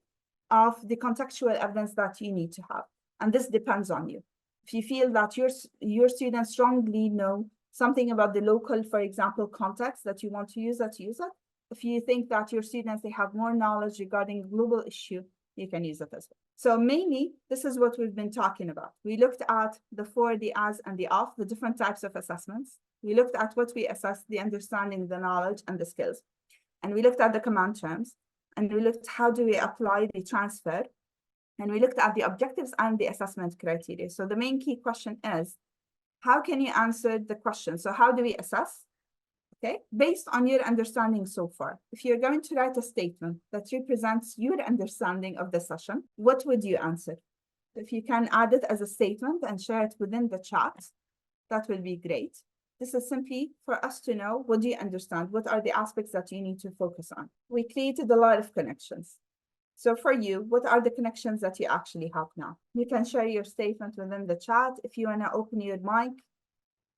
S2: of the contextual evidence that you need to have. And this depends on you. If you feel that your students strongly know something about the local, for example, context that you want to use that, use it. If you think that your students, they have more knowledge regarding global issue, you can use it as well. So mainly, this is what we've been talking about. We looked at the for, the as, and the of, the different types of assessments. We looked at what we assess, the understanding, the knowledge, and the skills. And we looked at the command terms. And we looked how do we apply the transfer. And we looked at the objectives and the assessment criteria. So the main key question is, how can you answer the question? So how do we assess? Okay, based on your understanding so far. If you're going to write a statement that represents your understanding of the session, what would you answer? If you can add it as a statement and share it within the chat, that will be great. This is simply for us to know, what do you understand? What are the aspects that you need to focus on? We created a lot of connections. So for you, what are the connections that you actually have now? You can share your statement within the chat. If you want to open your mic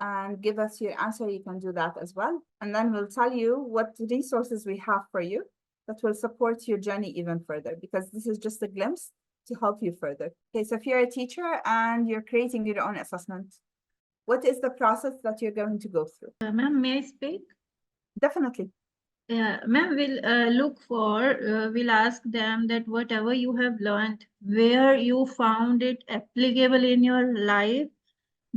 S2: and give us your answer, you can do that as well. And then we'll tell you what resources we have for you that will support your journey even further, because this is just a glimpse to help you further. Okay, so if you're a teacher and you're creating your own assessment, what is the process that you're going to go through?
S4: Ma'am, may I speak?
S2: Definitely.
S4: Ma'am, we'll ask them that whatever you have learned, where you found it applicable in your life,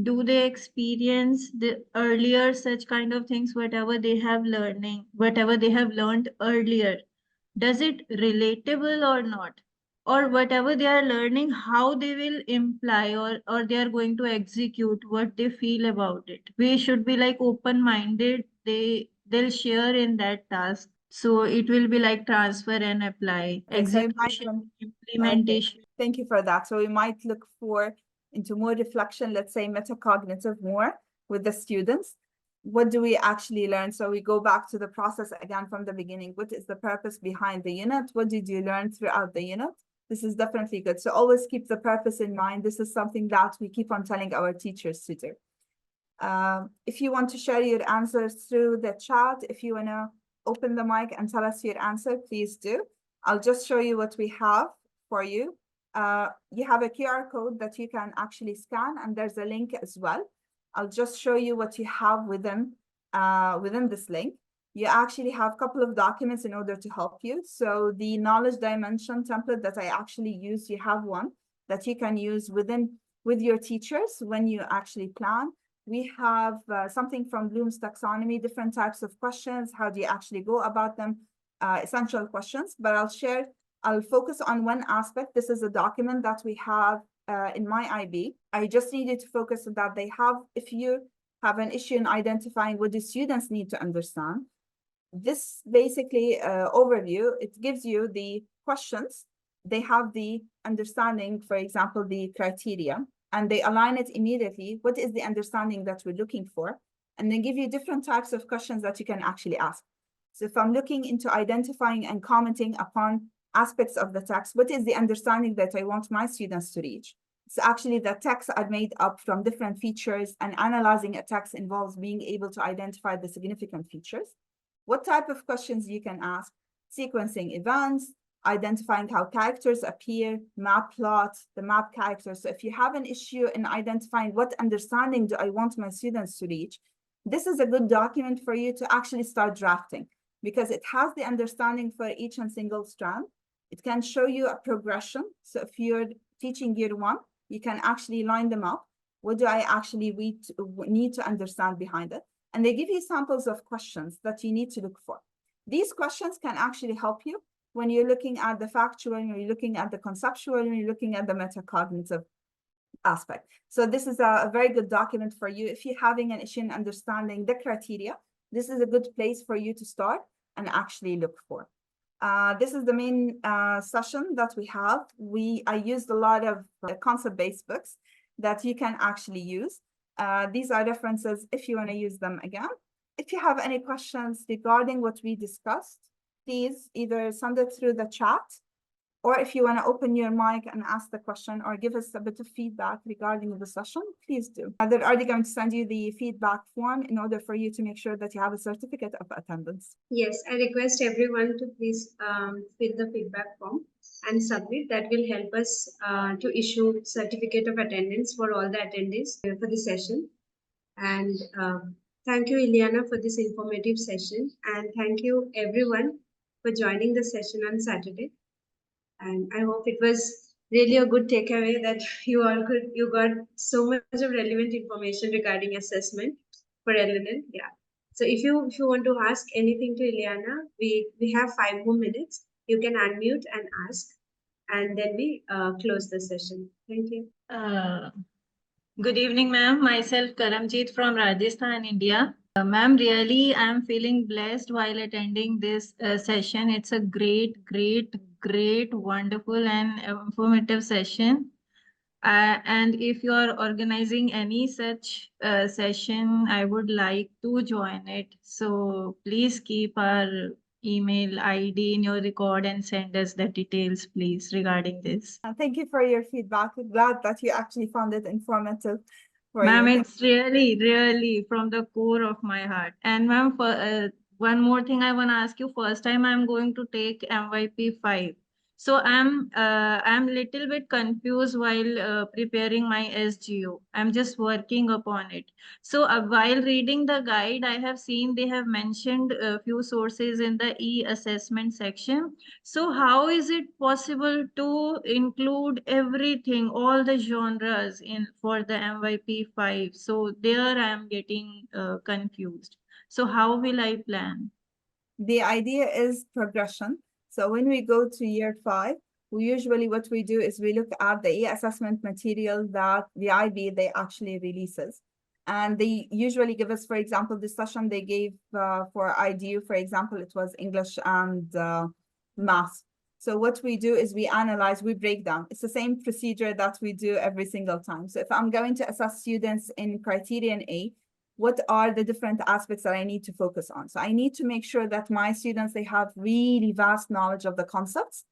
S4: do they experience the earlier such kind of things, whatever they have learned earlier, does it relatable or not? or whatever they are learning, how they will imply or they are going to execute what they feel about it. We should be like open-minded. They'll share in that task. So it will be like transfer and apply,
S2: Right, so you might
S4: execution,
S2: okay.
S4: implementation.
S2: Thank you for that. So we might look for into more reflection, let's say metacognitive more with the students. What do we actually learn? So we go back to the process again from the beginning. What is the purpose behind the unit? What did you learn throughout the unit? This is definitely good. So always keep the purpose in mind. This is something that we keep on telling our teachers to do. If you want to share your answers through the chat, if you want to open the mic and tell us your answer, please do. I'll just show you what we have for you. You have a QR code that you can actually scan, and there's a link as well. I'll just show you what you have within this link. You actually have a couple of documents in order to help you. So the knowledge dimension template that I actually use, you have one that you can use with your teachers when you actually plan. We have something from Bloom's taxonomy, different types of questions. How do you actually go about them? Essential questions, but I'll focus on one aspect. This is a document that we have in my IB. I just needed to focus on that. They have, if you have an issue in identifying what the students need to understand, this basically overview, it gives you the questions. They have the understanding, for example, the criteria, and they align it immediately. What is the understanding that we're looking for? And then give you different types of questions that you can actually ask. So if I'm looking into identifying and commenting upon aspects of the text, what is the understanding that I want my students to reach? So actually the texts are made up from different features, and analyzing a text involves being able to identify the significant features. What type of questions you can ask? Sequencing events, identifying how characters appear, map plot, the map characters. So if you have an issue in identifying what understanding do I want my students to reach, this is a good document for you to actually start drafting, because it has the understanding for each and single strand. It can show you a progression. So if you're teaching year one, you can actually line them up. What do I actually need to understand behind it? And they give you samples of questions that you need to look for. These questions can actually help you when you're looking at the factual, when you're looking at the conceptual, when you're looking at the metacognitive aspect. So this is a very good document for you. If you're having an issue in understanding the criteria, this is a good place for you to start and actually look for. This is the main session that we have. I used a lot of concept-based books that you can actually use. These are references if you want to use them again. If you have any questions regarding what we discussed, please either send it through the chat, or if you want to open your mic and ask the question or give us a bit of feedback regarding the session, please do. They're already going to send you the feedback form in order for you to make sure that you have a certificate of attendance.
S1: Yes, I request everyone to please fill the feedback form and submit. That will help us to issue certificate of attendance for all the attendees for the session. And thank you, Elyana, for this informative session. And thank you, everyone, for joining the session on Saturday. And I hope it was really a good takeaway that you got so much of relevant information regarding assessment for LNN. Yeah. So if you want to ask anything to Elyana, we have 5 more minutes. You can unmute and ask, and then we close the session. Thank you.
S4: Good evening, ma'am. Myself, Karamjeet from Rajasthan, India. Ma'am, really, I'm feeling blessed while attending this session. It's a great, wonderful, and informative session. And if you are organizing any such session, I would like to join it. So please keep our email ID in your record and send us the details, please, regarding this.
S2: Thank you for your feedback. I'm glad that you actually found it informative.
S4: Ma'am, it's really from the core of my heart. And ma'am, for one more thing I want to ask you. First time I'm going to take MYP 5. So I'm little bit confused while preparing my SGO. I'm just working upon it. So while reading the guide, I have seen they have mentioned a few sources in the e-assessment section. So how is it possible to include everything, all the genres in for the MYP 5? So there I am getting confused. So how will I plan?
S2: The idea is progression. So when we go to year 5, what we do is we look at the e-assessment material that the IB they actually releases. And they usually give us, for example, this session they gave for IDU, for example, it was English and math. So what we do is we analyze, we break down. It's the same procedure that we do every single time. So if I'm going to assess students in criterion A, what are the different aspects that I need to focus on? So I need to make sure that my students, they have really vast knowledge of the concepts,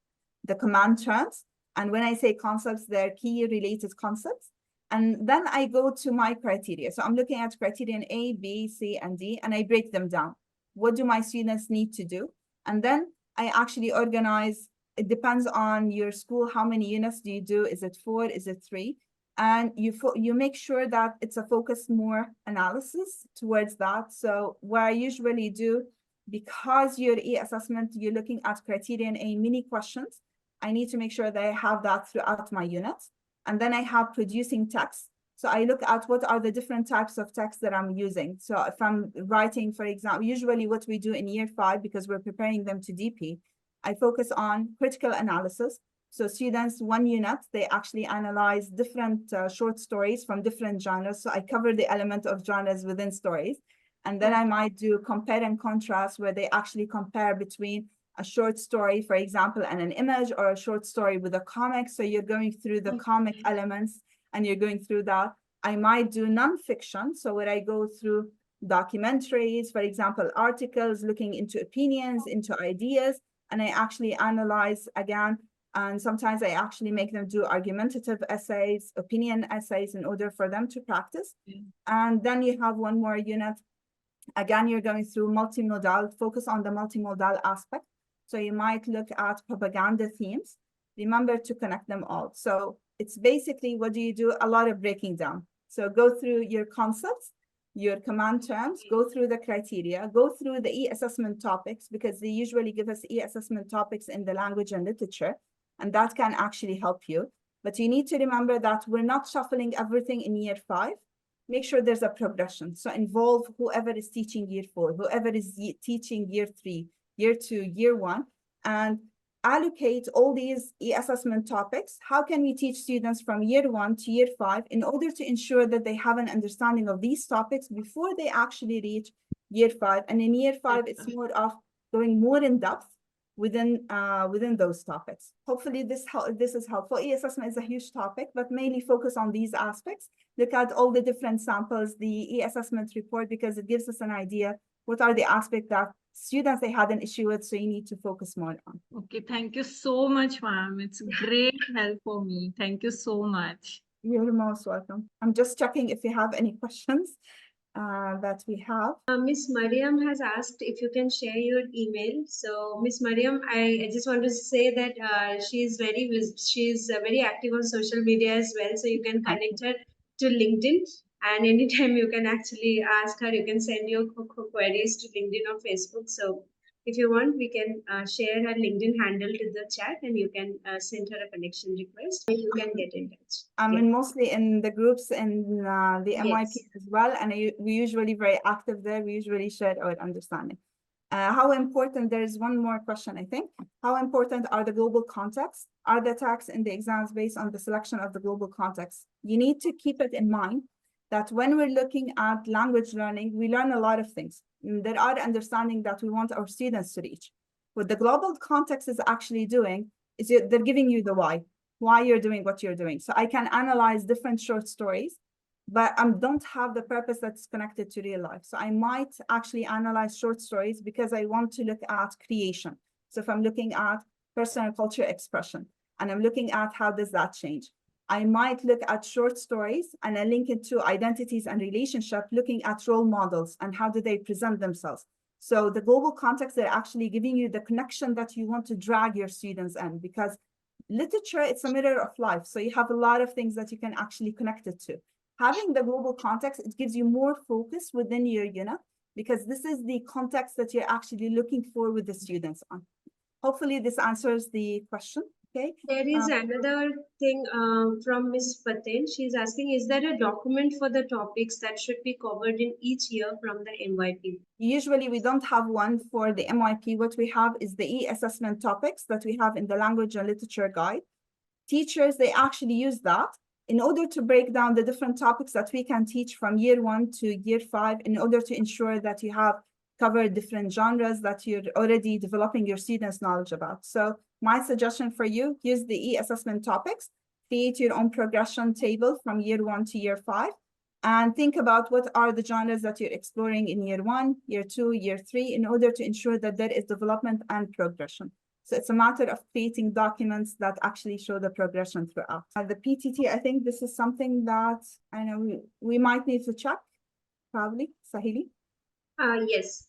S2: the command terms. And when I say concepts, they're key related concepts. And then I go to my criteria. So I'm looking at criterion A, B, C, and D, and I break them down. What do my students need to do? And then I actually organize, it depends on your school, how many units do you do? Is it 4? Is it 3? And you make sure that it's a focused more analysis towards that. So what I usually do, because your e-assessment, you're looking at criterion A mini questions, I need to make sure that I have that throughout my units. And then I have producing text. So I look at what are the different types of text that I'm using. So if I'm writing, for example, usually what we do in year 5, because we're preparing them to DP, I focus on critical analysis. So students, 1 unit, they actually analyze different short stories from different genres. So I cover the element of genres within stories. And then I might do compare and contrast, where they actually compare between a short story, for example, and an image, or a short story with a comic. So you're going through the comic elements and you're going through that. I might do nonfiction. So where I go through documentaries, for example, articles, looking into opinions, into ideas, and I actually analyze again. And sometimes I actually make them do argumentative essays, opinion essays, in order for them to practice. And then you have 1 more unit. Again, you're going through multimodal, focus on the multimodal aspect. So you might look at propaganda themes. Remember to connect them all. So it's basically, what do you do? A lot of breaking down. So go through your concepts, your command terms, go through the criteria, go through the e-assessment topics, because they usually give us e-assessment topics in the language and literature, and that can actually help you. But you need to remember that we're not shuffling everything in year 5. Make sure there's a progression. So involve whoever is teaching year 4, whoever is teaching year 3, year 2, year 1, and allocate all these e-assessment topics. How can we teach students from year 1 to year 5 in order to ensure that they have an understanding of these topics before they actually reach year 5? And in year 5, it's more of going more in depth within those topics. Hopefully this is helpful. E-assessment is a huge topic, but mainly focus on these aspects. Look at all the different samples, the e-assessment report, because it gives us an idea what are the aspects that students they had an issue with, so you need to focus more on.
S4: Okay, thank you so much, ma'am. It's great help for me. Thank you so much.
S2: You're most welcome. I'm just checking if you have any questions that we have.
S1: Miss Mariam has asked if you can share your email. So Miss Mariam, I just want to say that she's very active on social media as well. So you can connect her to LinkedIn, and anytime you can actually ask her, you can send your queries to LinkedIn or Facebook. So if you want, we can share her LinkedIn handle to the chat, and you can send her a connection request, and you can get in touch.
S2: I'm mostly in the groups and the MIP as well, and we usually very active there. We usually share our understanding. How important, there's one more question, I think. How important are the global contexts? Are the attacks in the exams based on the selection of the global context? You need to keep it in mind that when we're looking at language learning, we learn a lot of things. There are understanding that we want our students to reach. What the global context is actually doing is they're giving you the why you're doing what you're doing. So I can analyze different short stories, but I don't have the purpose that's connected to real life. So I might actually analyze short stories because I want to look at creation. So if I'm looking at personal culture expression, and I'm looking at how does that change, I might look at short stories and I link it to identities and relationship, looking at role models and how do they present themselves. So the global context, they're actually giving you the connection that you want to drag your students in, because literature, it's a mirror of life. So you have a lot of things that you can actually connect it to. Having the global context, it gives you more focus within your unit, because this is the context that you're actually looking for with the students on. Hopefully this answers the question. Okay.
S1: There is another thing from Ms. Patel. She's asking, is there a document for the topics that should be covered in each year from the MYP?
S2: Usually we don't have one for the MYP. What we have is the e-assessment topics that we have in the language and literature guide. Teachers, they actually use that in order to break down the different topics that we can teach from year 1 to year 5 in order to ensure that you have covered different genres that you're already developing your students' knowledge about. So my suggestion for you, use the e-assessment topics, create your own progression table from year 1 to year 5, and think about what are the genres that you're exploring in year 1, year 2, year 3, in order to ensure that there is development and progression. So it's a matter of creating documents that actually show the progression throughout. The PTT, I think this is something that I know we might need to check, probably. Sahili?
S1: Yes.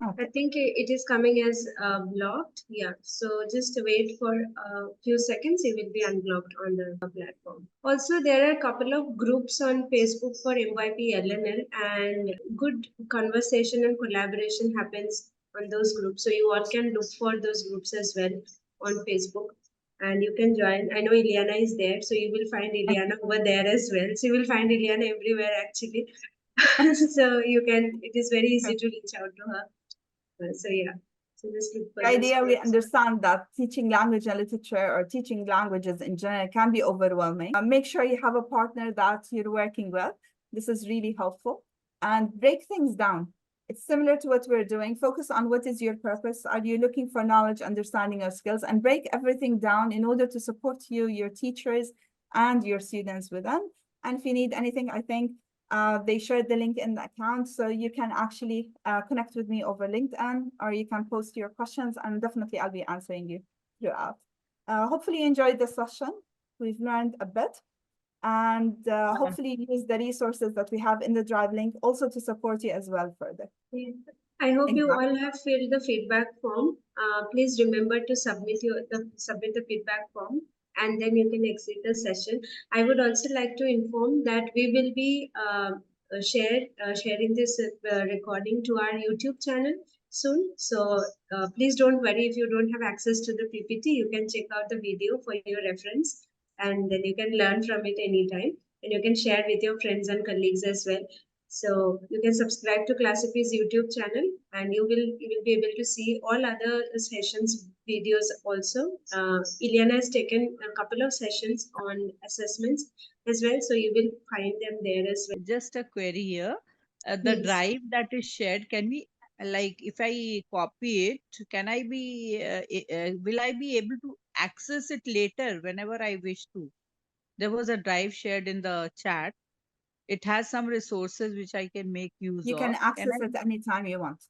S2: Okay.
S1: I think it is coming as blocked. Yeah. So just wait for a few seconds. It will be unblocked on the platform. Also, there are a couple of groups on Facebook for MYP LNL, and good conversation and collaboration happens on those groups. So you all can look for those groups as well on Facebook. And you can join. I know Elyana is there, so you will find Elyana over there as well. So you will find Elyana everywhere actually. So you can. It is very easy to reach out to her. So yeah, so just look for
S2: The
S1: those
S2: idea, we
S1: groups.
S2: understand that teaching language and literature or teaching languages in general can be overwhelming. Make sure you have a partner that you're working with. This is really helpful. And break things down. It's similar to what we're doing. Focus on what is your purpose. Are you looking for knowledge, understanding, or skills? And break everything down in order to support you, your teachers, and your students within. And if you need anything, I think they shared the link in the account, so you can actually connect with me over LinkedIn, or you can post your questions, and definitely I'll be answering you throughout. Hopefully you enjoyed the session. We've learned a bit, and hopefully use the resources that we have in the Drive link also to support you as well further.
S1: Yeah. I hope you
S2: Exactly.
S1: all have filled the feedback form. Please remember to submit the feedback form, and then you can exit the session. I would also like to inform that we will be sharing this recording to our YouTube channel soon. So please don't worry if you don't have access to the PPT. You can check out the video for your reference, and then you can learn from it anytime. And you can share with your friends and colleagues as well. So you can subscribe to Classcipe's YouTube channel, and you will be able to see all other sessions videos also. Elyana has taken a couple of sessions on assessments as well, so you will find them there as well.
S5: Just a query here. The
S1: Yes.
S5: drive that is shared, can we, like, if I copy it, can I be, will I be able to access it later whenever I wish to? There was a drive shared in the chat. It has some resources which I can make use
S2: You can
S5: of.
S2: access it anytime you want.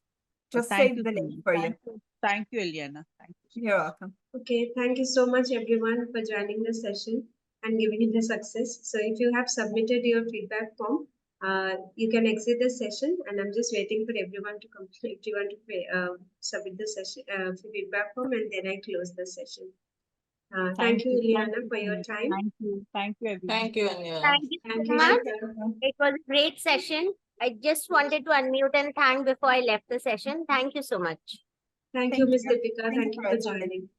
S2: Just
S5: Thank
S2: save
S5: you
S2: the
S5: so
S2: link
S5: much.
S2: for you.
S5: Thank you, Elyana. Thank you.
S2: You're welcome.
S1: Okay, thank you so much everyone for joining the session and giving it a success. So if you have submitted your feedback form, you can exit the session, and I'm just waiting for everyone to complete. Everyone to submit the session feedback form, and then I close the session. Thank you, Elyana, for your time.
S5: Thank you. Thank you, everyone.
S3: Thank you, Anya.
S6: Thank you
S1: Thank
S6: so
S1: you,
S6: much.
S1: Shikha.
S6: It was a great session. I just wanted to unmute and thank before I left the session. Thank you so much.
S1: Thank you, Ms.
S2: you.
S1: Deepika.
S2: Thank you
S1: Thank you
S2: for
S1: for
S2: attending.
S1: joining.